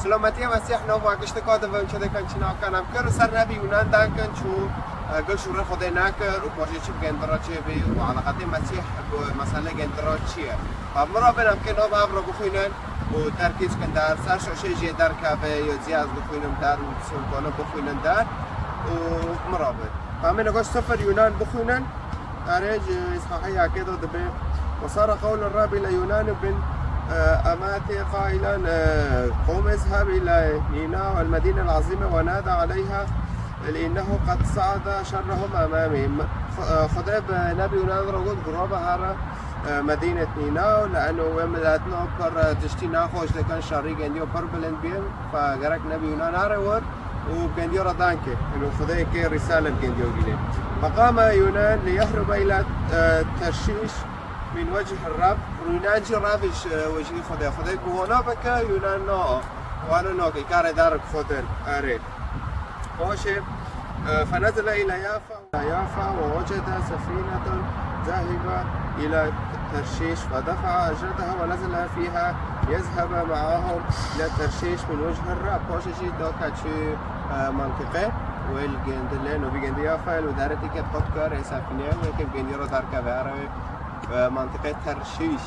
خلومتي مسيح نو واقشت كاتب و چه دکن چنا کنم کر سر نبی یونان دکن چو گل شور خدا نکر و باشه چی گندرا چه بی و علاقه مسیح مسئله گندرا چیه مرا بنم که نو بابرو بخوینن و ترکیز کن در سر شوشه جی در کبه یا زیاد بخوینم در و سلطانه بخوینن در و مرا بن فهمین اگه سفر یونان بخوینن ارج اصحاحی عقیده دبی وصار قول الرب ليونان بن أماتي قائلا قم اذهب إلى نينوى المدينة العظيمة ونادى عليها لأنه قد صعد شرهم أمامي خداب نبي يونان رجل قرابة هرا مدينة نينوى لأنه ومدتنا بر تشتينا خوش لكان شاري جنديو بر بلند بيم فجرك نبي يونان هرا ور وجنديو ردانكه إنه خدای که رسالة جنديو جيله فقام يونان ليهرب إلى ترشيش من وجه الرب يونان جي رافش وجهي خدای گوانا بکه یونان نا وانا نا که کار دارک خودن اره باشه فنزل إلى يافا ووجد سفينة ذاهبة إلى ترشيش فدفع أجرتها ونزل فيها يذهب معهم إلى ترشيش من وجه الرب باشه شي دوكا شي منطقة والجندلين وبيجند يافا ودارتي كت قد كار سفينة وكيف جنديرو داركا بعربي منطقة ترشيش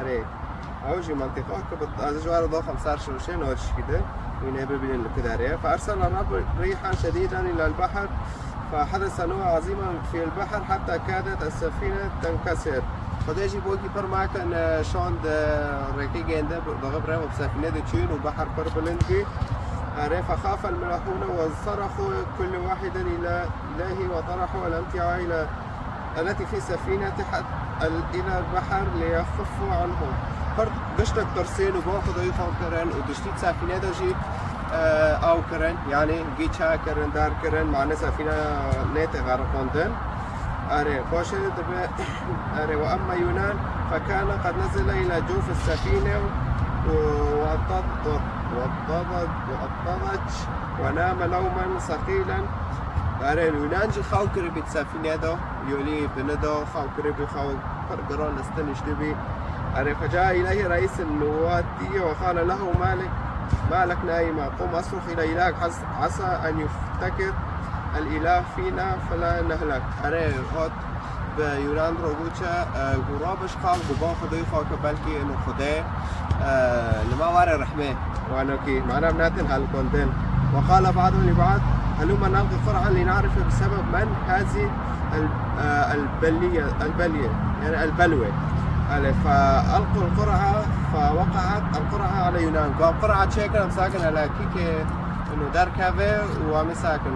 اره اوجي منطقة كبت ازجوار ضخم صار شوشين وش كده وينبي بين الكدارية فارسل الرب ريحا شديدا الى البحر فحدث نوع عظيما في البحر حتى كادت السفينة تنكسر خديجي بوكي بر معكن شاند ركي جنده بغبره بسفينة تشين وبحر بر بلندي اره فخاف الملاحون وصرخوا كل واحد الى إلهه وطرحوا الامتعة الى التي في سفينة إلى البحر ليخفوا عنهم قشتك ترسين وباخذ يخون كرن ودشتيت سفينة دجي أو كرن يعني جيتشا كرن دار كرن معنا سفينة نيت غرقوندن أري باشا أري وأما يونان فكان قد نزل إلى جوف السفينة وأضطضج ونام نوما ثقيلا اره یونان جی خاو کری بیت سفینه دا یولی بندا خاو کری بی خاو پرگران استنش دبی اره فجاء إليه رئيس النوادي وقال له مالك نايمة قم أصرخ إلى إلهك عسى أن يفتكر الإله فينا فلا نهلك اره هات به یونان رو گوچه گرابش خاو گبا خدای خاک بلکه انو خدای لما واره رحمه وانو کی معنا بناتن هل كنتن وقال بعضهم لبعض هلما نلقي قرعة لنعرف بسبب من هذه البلية يعني البلوى فألقوا القرعة فوقعت القرعة على يونان قام قرعة شكل مساكن على كيك إنه دار كافي ومساكن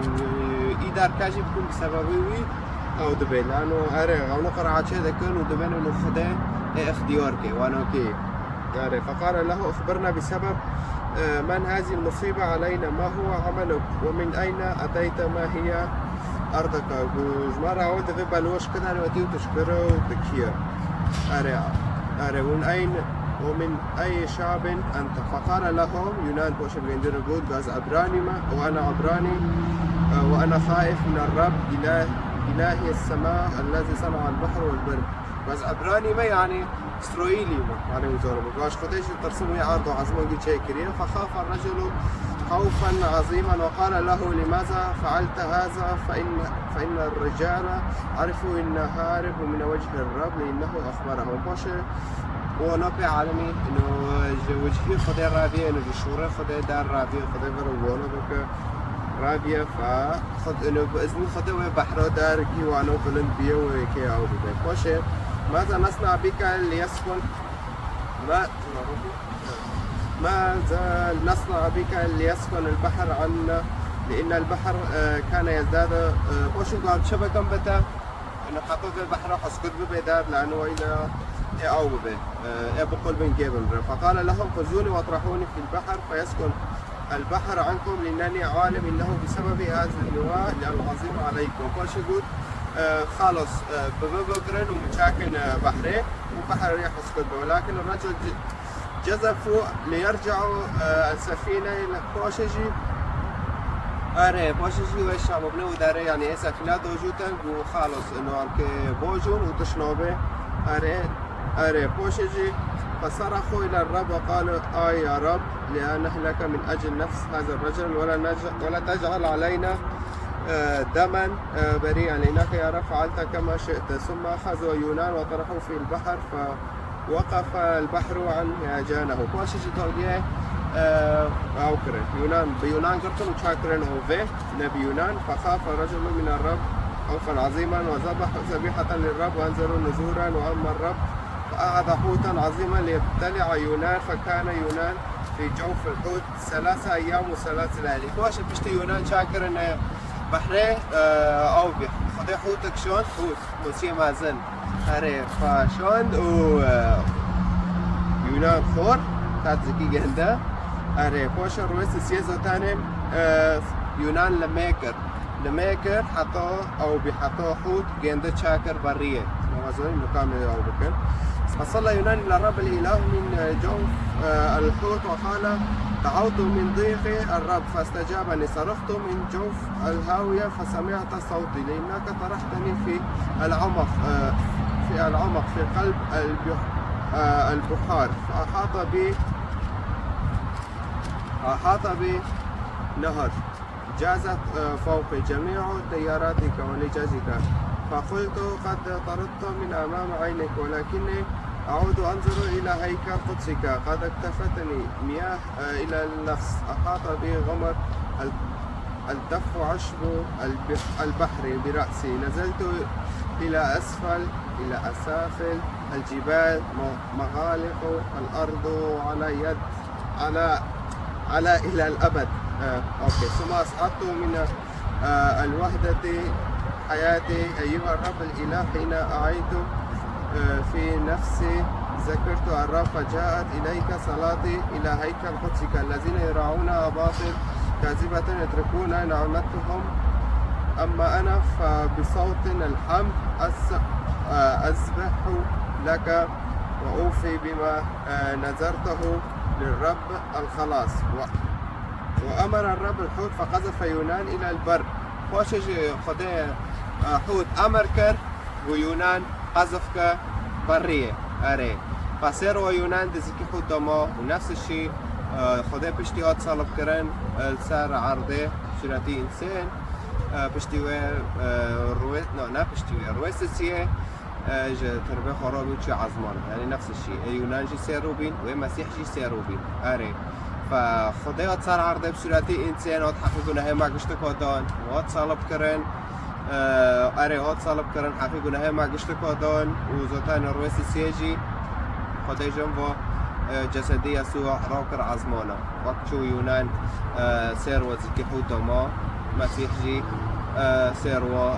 دار كاجي بكون بسببه أو دبي لأنه أري أو قرعة شيء ذكر ودبين إنه خدين اختيارك وأنا كي أري فقال له أخبرنا بسبب من هذه المصيبة علينا ما هو عملك ومن أين أتيت ما هي أرضك مرة عود في بلوش كده نوديه تشكره وتكيه أري ومن أي شعب أنت فقال لهم يونان بوش بيندر جود غاز عبراني ما وأنا عبراني وأنا خائف من الرب إله السماء الذي صنع البحر والبر غاز عبراني ما يعني إسرائيلي يعني وزارة باش خديش ترسموا عرض عظيم قد شيء كريم فخاف الرجل خوفا عظيما وقال له لماذا فعلت هذا فإن الرجال عرفوا إن هارب من وجه الرب لأنه أخبرهم باش ونبي عالمي إنه وجهي خدي رابية إنه بشورة خدي دار رابية خدي بروانه بك رابية فخد إنه بإذن خدي وبحر دار كي وعنو بلند بيه وكي عودي باش ماذا نصنع بك ليسكن ماذا نصنع بك ليسكن البحر عنا لأن البحر كان يزداد وشو قام شبكة بتا إنه خطوة البحر حسكت ببدار لأنه إلى أو به بقول بن جبل فقال لهم خذوني واطرحوني في البحر فيسكن البحر عنكم لأنني عالم إنه بسبب هذا اللواء العظيم عليكم فاش يقول خالص ببقرن ومشاكل بحرين وبحر ريح اسكت ولكن الرجل جزفوا ليرجعوا السفينة إلى بوشجي بوشجي والشعب بنو داري يعني سفينة دوجوتن وخالص إنه عم بوجون وتشنوبه بوشجي فصرخوا إلى الرب وقالوا يا رب لا نهلك من أجل نفس هذا الرجل ولا تجعل علينا دما بريئا لأنك يا رب فعلت كما شئت. ثم أخذوا يونان وطرحوه في البحر فوقف البحر عن هيجانه. باشش توديه أوكرن يونان بيونان قرطن وشاكرن أوفي نبي يونان. فخاف رجل من الرب خوفا عظيما وذبح ذبيحة للرب وأنزلوا نذورا وأما الرب فأخذ حوتا عظيما ليبتلع يونان. فكان يونان في جوف الحوت 3 أيام و3 ليالي. واش بشتي يونان شاكر إنه بحره أو بخدي حوتك شون حوت موسي مازن هري فشون و يونان خور كات زكي جندا هري باش رويس سيزو تاني يونان لماكر حطوه أو بحطوه حوت جندا شاكر بريه مغازوين مكامل أو بكر. فصلى يونان إلى الرب الإله من جوف الحوت وقال دعوت من ضيق الرب فاستجابني. صرخت من جوف الهاوية فسمعت صوتي لأنك طرحتني في العمق في قلب البحار. فأحاط بي نهر جازت فوقي جميع تياراتك ولجاجك. فقلت قد طردت من أمام عينك ولكني أعود أنظر إلى هيكل قدسك. قد اكتفتني مياه إلى النفس أحاط بي غمر الدف عشب البحر برأسي. نزلت إلى أسافل الجبال مغالق الأرض على إلى الأبد. ثم أصعدت من الوحدة حياتي أيها الرب الإله. حين أعيت في نفسي ذكرت الرب فجاءت إليك صلاتي إلى هيكل قدسك. الذين يرعون أباطل كاذبة يتركون نعمتهم أما أنا فبصوت الحمد أسبح لك وأوفي بما نذرته للرب الخلاص. وأمر الرب الحوت فقذف يونان إلى البر. خوشش خدي حوت أمركر ويونان قذفك برية أري. فصيروا يونان دزكي حوت دما ونفس الشيء خدي بشتيات صلب كرن السار عرضه شراتي إنسان بشتوي رويت نا بشتوي رويس السية تربي خرابي وشي عظمان يعني نفس الشيء. يونان جي سيروبين ومسيح جي سيروبين أري. فخديات صار عرضه بشراتي إنسان وتحققون هاي معك اشتكودان وتصلب كرن أري صلب كرن حققون هاي معك اشتكودان وزوتان رويس السيجي خدي جنبه جسدي يسوع راكر عظمانه. وقت شو يونان سيروا زكي حوت ما مسيح جي سيروا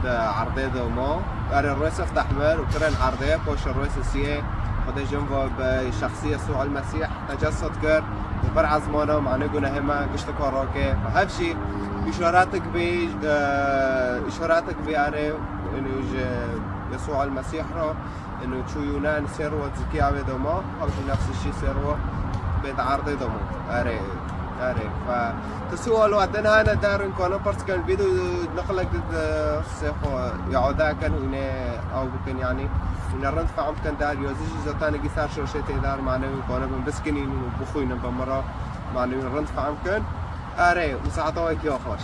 عرضه دوما أري الرويس افتح مال وكرن عرضه بوش الرويس السيه خدي جنبه بشخصية يسوع المسيح تجسد كر وبر عظمانه مع نقولنا هما قشتك وراكي. فهبشي إشاراتك أري إنه يسوع المسيح رو إنه شو يونان سيروا زكي عبد دوما أو نفس الشيء سيروا بيت عرضه دوما أري. فتسوى لو عدنا هنا دارن كونا برس كان الفيديو نخلق سيخو يعودا كان هنا أو بكن يعني ونرند فعم كان دار يوزيج زتاني جسار شرشتي دار معنا كونا بمسكنين وبخوينا بمرة معنا نرند فعم كان أري مساعدة ويك يا خوش.